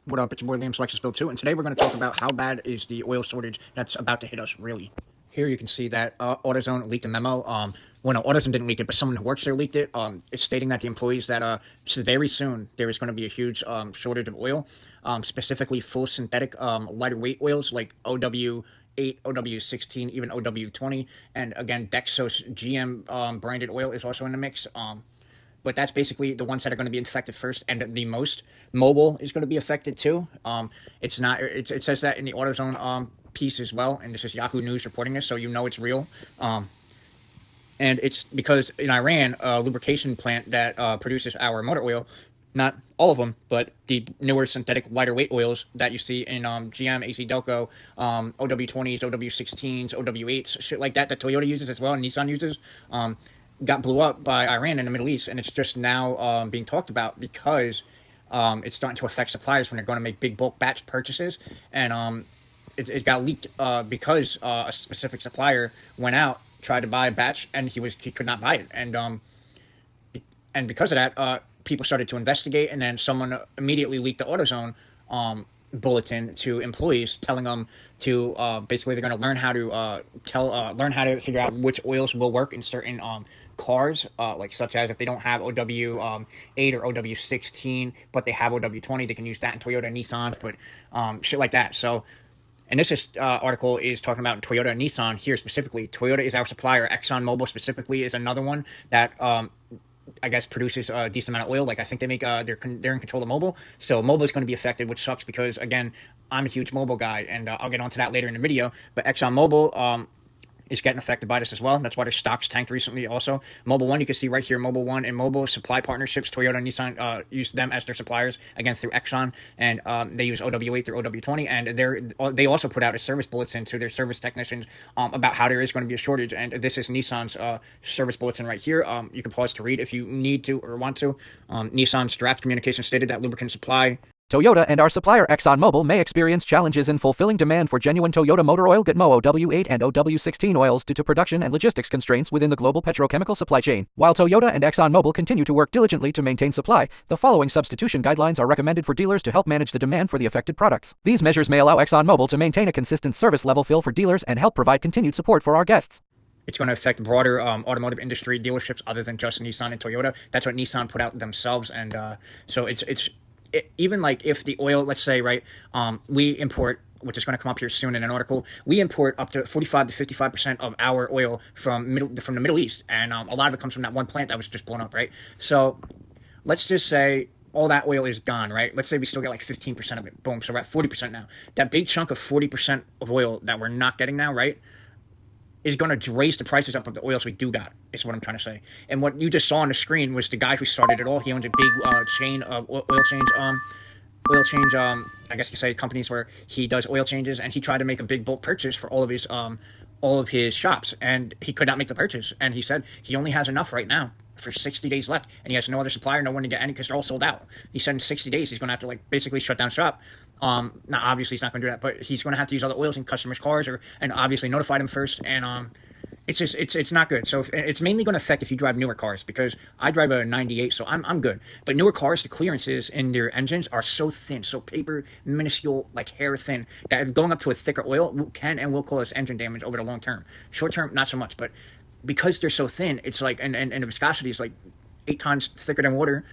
What up, it's your boy Liam's Lexus Build 2, and today we're going to talk about how bad is the oil shortage that's about to hit us, really. Here you can see that AutoZone leaked a memo. Well, no, AutoZone didn't leak it, but someone who works there leaked it. It's stating that the employees that so very soon there is going to be a huge shortage of oil, specifically full synthetic lighter weight oils like OW8, OW16, even OW20, and again, Lexus GM branded oil is also in the mix. But that's basically the ones that are going to be affected first, and the most. Mobile is going to be affected too. It's not. It says that in the AutoZone piece as well, and this is Yahoo News reporting this, so you know it's real. And it's because in Iran, a lubrication plant that produces our motor oil, not all of them, but the newer synthetic lighter weight oils that you see in GM, AC Delco, OW20s, OW16s, OW8s, shit like that Toyota uses as well and Nissan uses. Got blew up by Iran in the Middle East, and it's just now being talked about because it's starting to affect suppliers when they're going to make big bulk batch purchases, and it got leaked because a specific supplier went out, tried to buy a batch, and he could not buy it, and because of that, people started to investigate, and then someone immediately leaked the AutoZone bulletin to employees, telling them to basically they're going to learn how to learn how to figure out which oils will work in certain cars, like such as if they don't have OW8 or OW16, but they have OW20, they can use that in Toyota and Nissan, but shit like that. So, and this article is talking about Toyota and Nissan here specifically. Toyota is our supplier. ExxonMobil specifically is another one that I guess produces a decent amount of oil. Like I think they make they're in control of Mobil, so Mobil is going to be affected, which sucks because again I'm a huge Mobil guy, and I'll get onto that later in the video. But ExxonMobil is getting affected by this as well. That's why their stocks tanked recently. Also, Mobil One, you can see right here, Mobil One and Mobil supply partnerships. Toyota and Nissan use them as their suppliers again through Exxon, and they use OW8 through OW20, and they also put out a service bulletin to their service technicians about how there is going to be a shortage. And this is Nissan's service bulletin right here. You can pause to read if you need to or want to. Nissan's draft communication stated that lubricant supply. Toyota and our supplier ExxonMobil may experience challenges in fulfilling demand for genuine Toyota motor oil Gitmo OW8 and OW16 oils due to production and logistics constraints within the global petrochemical supply chain. While Toyota and ExxonMobil continue to work diligently to maintain supply, the following substitution guidelines are recommended for dealers to help manage the demand for the affected products. These measures may allow ExxonMobil to maintain a consistent service level fill for dealers and help provide continued support for our guests. It's going to affect broader automotive industry dealerships other than just Nissan and Toyota. That's what Nissan put out themselves, and so even like if the oil, let's say, right, we import, which is going to come up here soon in an article, we import up to 45 to 55% of our oil from the Middle East, and a lot of it comes from that one plant that was just blown up, right? So let's just say all that oil is gone, right? Let's say we still get like 15% of it. Boom, so we're at 40% now. That big chunk of 40% of oil that we're not getting now, right, is going to raise the prices up of the oils we do got, is what I'm trying to say. And what you just saw on the screen was the guy who started it all. He owns a big chain of oil change, I guess you could say companies where he does oil changes, and he tried to make a big bulk purchase for all of his shops, and he could not make the purchase. And he said he only has enough right now for 60 days left, and he has no other supplier, no one to get any, because they're all sold out. He said in 60 days he's going to have to like basically shut down shop. Now obviously he's not going to do that, but he's going to have to use other oils in customers' cars, and obviously notify them first. And it's just it's not good. So it's mainly going to affect if you drive newer cars, because I drive a 98, so I'm good. But newer cars, the clearances in their engines are so thin, so paper minuscule, like hair thin, that going up to a thicker oil can and will cause engine damage over the long term. Short term, not so much, but because they're so thin, it's like, and the viscosity is like 8 times thicker than water.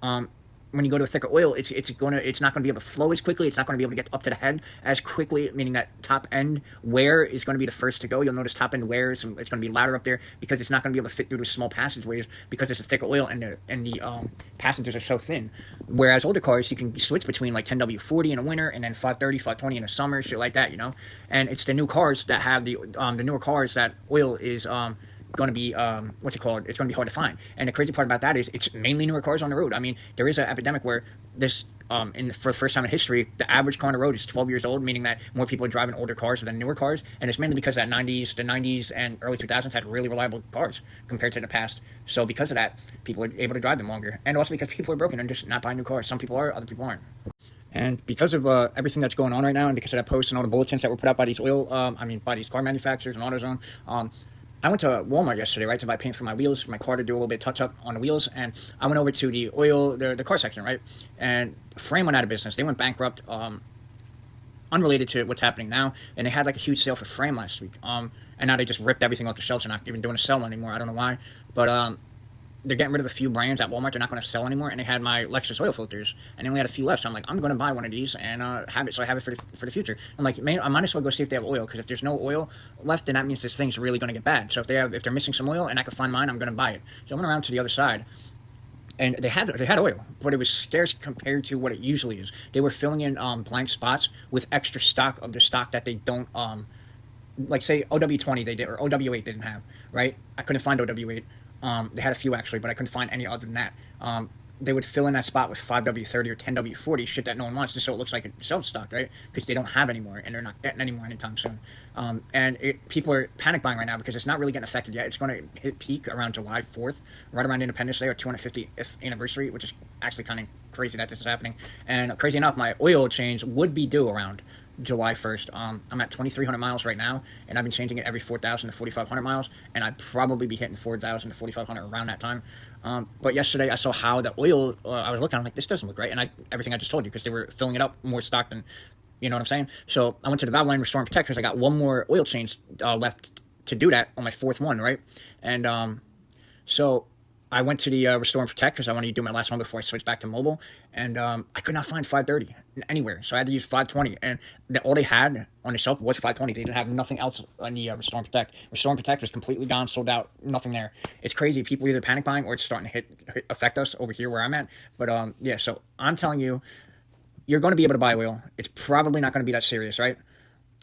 When you go to a thicker oil, it's not going to be able to flow as quickly. It's not going to be able to get up to the head as quickly, meaning that top end wear is going to be the first to go. You'll notice top end wear it's going to be louder up there because it's not going to be able to fit through the small passageways because it's a thicker oil and the passengers are so thin. Whereas older cars, you can switch between like 10W40 in the winter and then 530, 520 in the summer, shit like that, you know. And it's the new cars that have the newer cars that oil is going to be it's going to be hard to find. And the crazy part about that is it's mainly newer cars on the road. I mean, there is an epidemic where this for the first time in history, the average car on the road is 12 years old, meaning that more people are driving older cars than newer cars, and it's mainly because that the 90s and early 2000s had really reliable cars compared to the past. So because of that, people are able to drive them longer, and also because people are broken and just not buying new cars. Some people are, other people aren't. And because of everything that's going on right now, and because of that post and all the bulletins that were put out by these by these car manufacturers and AutoZone, I went to Walmart yesterday, right, to buy paint for my wheels, for my car to do a little bit of touch up on the wheels, and I went over to the oil, the car section, right, and Frame went out of business. They went bankrupt, unrelated to what's happening now, and they had like a huge sale for Frame last week. And now they just ripped everything off the shelves. They're not even doing a sale anymore. I don't know why, but they're getting rid of a few brands at Walmart. They're not going to sell anymore, and they had my Lexus oil filters, and they only had a few left. So I'm like, I'm going to buy one of these and have it, so I have it for the future. I'm like, man, I might as well go see if they have oil, because if there's no oil left, then that means this thing's really going to get bad. So if they're missing some oil and I can find mine, I'm going to buy it. So I went around to the other side, and they had oil, but it was scarce compared to what it usually is. They were filling in blank spots with extra stock of the stock that they don't like, say OW20 they did, or OW8 they didn't have, right? I couldn't find OW8. They had a few actually, but I couldn't find any other than that. They would fill in that spot with 5W30 or 10W40, shit that no one wants, just so it looks like it's self-stocked, right? Because they don't have anymore, and they're not getting anymore anytime soon. And people are panic buying right now because it's not really getting affected yet. It's going to hit peak around July 4th, right around Independence Day, or 250th anniversary, which is actually kind of crazy that this is happening. And crazy enough, my oil change would be due around July 1st. I'm at 2,300 miles right now, and I've been changing it every 4,000 to 4,500 miles, and I'd probably be hitting 4,000 to 4,500 around that time. But yesterday I saw how the oil, I was looking, I'm like, this doesn't look right, and everything I just told you, because they were filling it up more stock than, you know what I'm saying? So I went to the valve line Restore and Protect, because I got one more oil change left to do that on my fourth one, right? And so I went to the Restore and Protect, because I wanted to do my last one before I switched back to mobile, and I could not find 530 anywhere, so I had to use 520, and all they had on the shelf was 520. They didn't have nothing else on the Restore and Protect. Restore and Protect was completely gone, sold out, nothing there. It's crazy. People either panic buying or it's starting to affect us over here where I'm at. But yeah, so I'm telling you, you're going to be able to buy oil. It's probably not going to be that serious, right?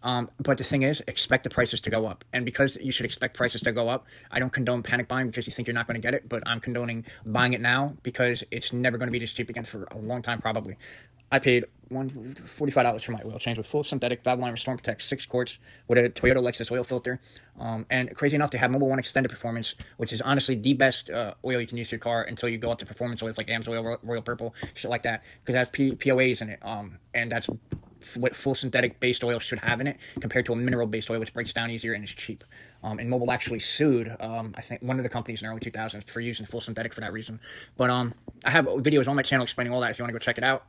But the thing is, expect the prices to go up. And because you should expect prices to go up, I don't condone panic buying because you think you're not going to get it, but I'm condoning buying it now because it's never going to be this cheap again for a long time, probably. I paid $45 for my oil change with full synthetic valve line Restore and Protect 6 quarts with a Toyota Lexus oil filter. And crazy enough, they have Mobile One Extended Performance, which is honestly the best oil you can use for your car until you go up to performance oils like AMSOIL, Royal Purple, shit like that, because it has POAs in it. And that's what full synthetic based oil should have in it, compared to a mineral based oil, which breaks down easier and is cheap. And Mobile actually sued, I think, one of the companies in the early 2000s for using full synthetic for that reason. But I have videos on my channel explaining all that if you want to go check it out.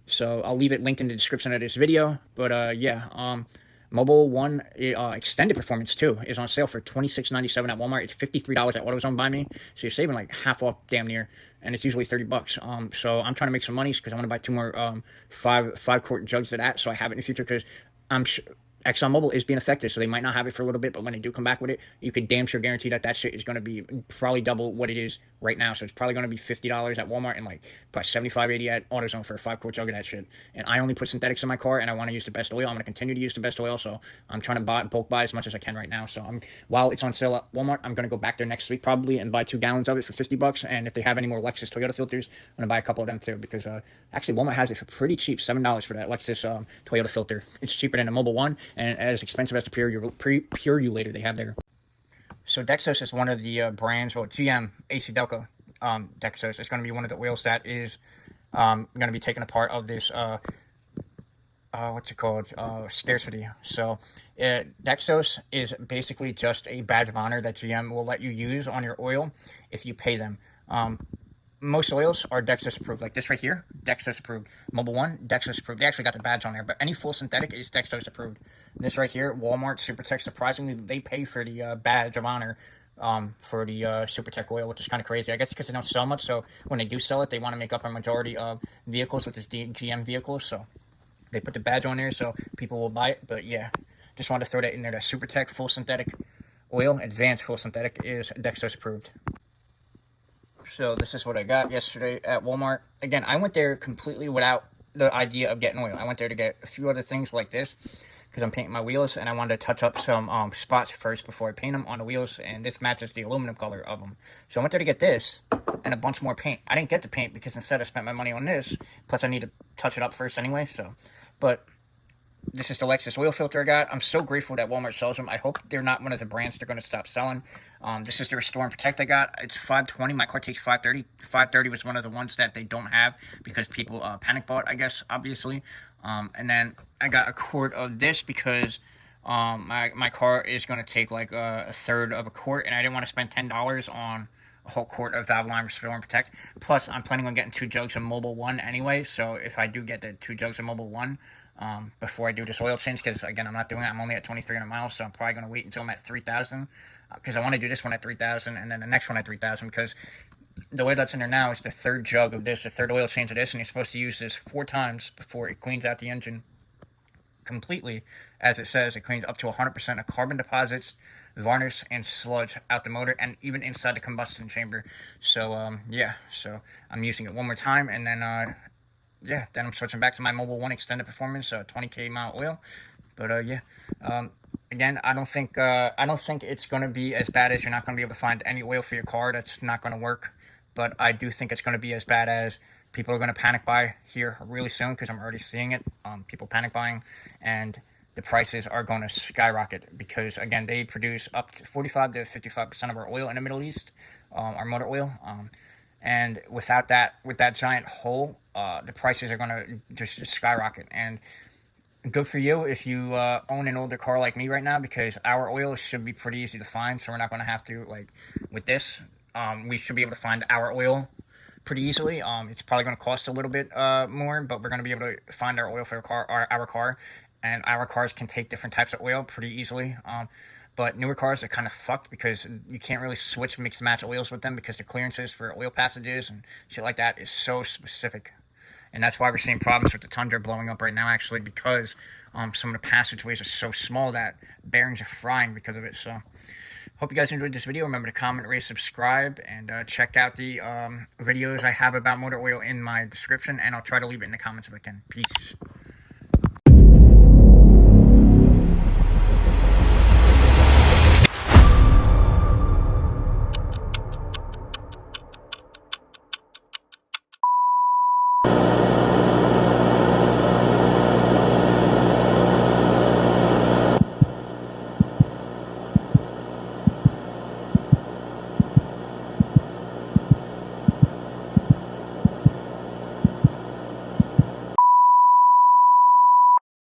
So I'll leave it linked in the description of this video. But yeah, Mobile One Extended Performance too is on sale for $26.97 at Walmart. It's $53 at AutoZone by me, so you're saving like half off, damn near, and it's usually $30. So I'm trying to make some money because I want to buy 2 more 5-quart jugs of that, so I have it in the future, because I'm sure ExxonMobil is being affected, so they might not have it for a little bit, but when they do come back with it, you could damn sure guarantee that that shit is going to be probably double what it is right now. So it's probably going to be $50 at Walmart and like probably $75-$80 at AutoZone for a 5-quart jug of that shit. And I only put synthetics in my car, and I want to use the best oil. I'm going to continue to use the best oil, so I'm trying to bulk buy as much as I can right now. So while it's on sale at Walmart, I'm going to go back there next week probably and buy 2 gallons of it for $50. And if they have any more Lexus Toyota filters, I'm going to buy a couple of them too, because actually Walmart has it for pretty cheap, $7 for that Lexus Toyota filter. It's cheaper than a Mobile One, and as expensive as the Purulator they have there. So Dexos is one of the brands, well, GM AC Delco Dexos is going to be one of the oils that is going to be taken a part of this what's it called, scarcity. So Dexos is basically just a badge of honor that GM will let you use on your oil if you pay them. Most oils are Dexos approved, like this right here, Dexos approved. Mobile One, Dexos approved. They actually got the badge on there, but any full synthetic is Dexos approved. This right here, Walmart SuperTech, surprisingly, they pay for the badge of honor for the SuperTech oil, which is kind of crazy. I guess because they don't sell much, so when they do sell it, they want to make up a majority of vehicles, which is GM vehicles, so they put the badge on there so people will buy it. But yeah, just wanted to throw that in there. The SuperTech full synthetic oil, advanced full synthetic, is Dexos approved. So this is what I got yesterday at Walmart. Again, I went there completely without the idea of getting oil. I went there to get a few other things like this because I'm painting my wheels, and I wanted to touch up some spots first before I paint them on the wheels, and this matches the aluminum color of them. So I went there to get this and a bunch more paint. I didn't get the paint because instead I spent my money on this, plus I need to touch it up first anyway. But this is the Lexus oil filter I got. I'm so grateful that Walmart sells them. I hope they're not one of the brands they're going to stop selling. This is the Restore and Protect I got. It's $5.20. My car takes $5.30. $5.30 was one of the ones that they don't have because people panic bought, I guess, obviously. And then I got a quart of this because My car is going to take like a third of a quart, and I didn't want to spend $10 on a whole quart of Valvoline Restore and Protect. Plus, I'm planning on getting 2 jugs of Mobile One anyway, so if I do get the 2 jugs of Mobile One before I do this oil change, because again, I'm not doing it, I'm only at 2,300 miles, so I'm probably going to wait until I'm at 3,000, because I want to do this one at 3,000 and then the next one at 3,000, because the way that's in there now is the third jug of this, the third oil change of this, and you're supposed to use this 4 times before it cleans out the engine completely. As it says, it cleans up to 100% of carbon deposits, varnish, and sludge out the motor and even inside the combustion chamber. So yeah, so I'm using it one more time, and then yeah, then I'm switching back to my Mobile One Extended Performance 20k mile oil. But yeah, again, I don't think it's gonna be as bad as you're not gonna be able to find any oil for your car. That's not gonna work. But I do think it's gonna be as bad as people are gonna panic buy here really soon, because I'm already seeing it. People panic buying, and the prices are going to skyrocket because again, they produce up to 45 to 55% of our oil in the Middle East, our motor oil. And with that giant hole, the prices are going to just skyrocket. And good for you if you own an older car like me right now, because our oil should be pretty easy to find. So we're not going to have to, like with this, we should be able to find our oil pretty easily. It's probably going to cost a little bit more, but we're going to be able to find our oil for our car, and our cars can take different types of oil pretty easily. But newer cars are kind of fucked because you can't really switch mix match oils with them, because the clearances for oil passages and shit like that is so specific. And that's why we're seeing problems with the Tundra blowing up right now, actually, because some of the passageways are so small that bearings are frying because of it. So hope you guys enjoyed this video. Remember to comment, rate, subscribe, and check out the videos I have about motor oil in my description, and I'll try to leave it in the comments if I can. Peace.